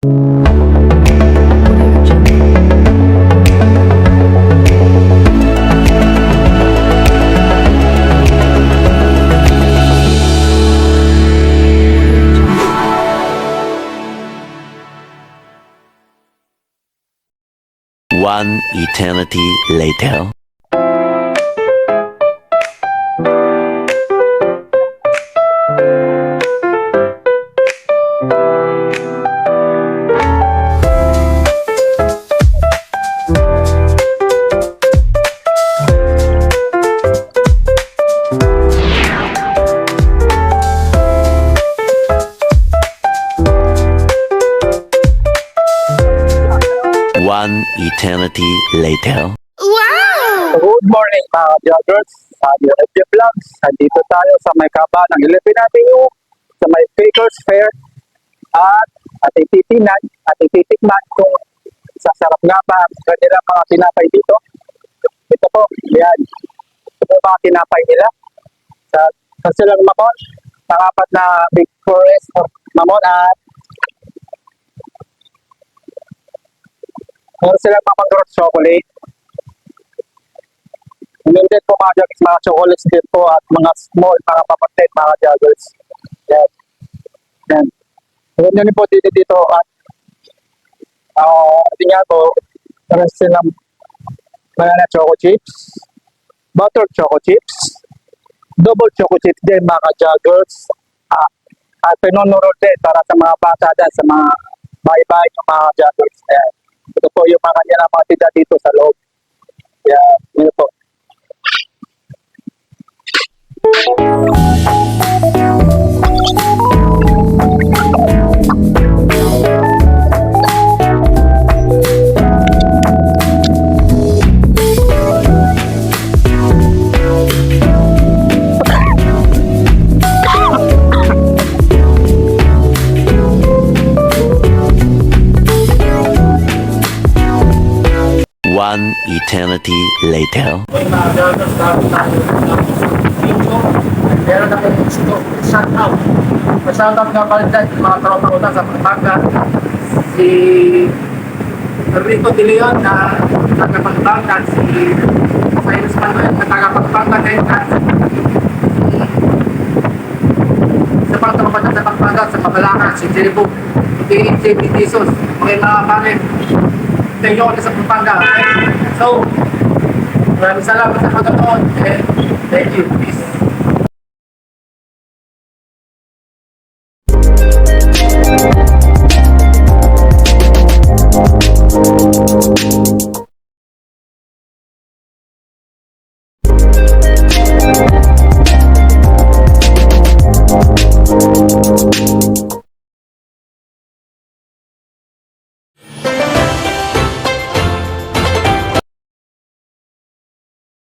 One eternity later. One eternity later. Wow! Good morning mga joggers sa DFG Vlogs. Nandito tayo sa may kaba ng 11 Avenue sa may Bakers Fair at ating titinan, ating titikman kung sasarap nga ba ang kanilang mga tinapay dito. Ito po, yan. Ito po mga tinapay nila. Sa silang mamon, pangapat na Big Forest mamon at meron silang mga Grot chocolate. Meron din po mga joggers, mga chocolates din po at mga small, mga papagtet, mga joggers. Yan. Yan. Meron din po dito at hindi nga po, meron silang banana choco chips, butter choco chips, double choco chips din mga joggers. At pinonurod din para sa mga bata dyan, sa mga bahay-bahay ng mga joggers. Yan. Ito po yung mga kanya mga tinda dito sa loob. Yan, yun po. One eternity later. Mga joggers, tapos tayo video. Meron na kayong gusto. Shout out. Shout out nga pala dyan, mga tropa ko sa Pampanga. Si Rico De Leon na taga-Pampanga. Si Cyrus Manuel na taga-Pampanga din. Sa pang tropa dyan sa Pampanga, sa Pabalaka, si Jeribo. Si JP Jesus. Mga pangit. Thank you sa Pampanga. Okay? So, maraming salamat sa pagkakataon. Thank you. Peace.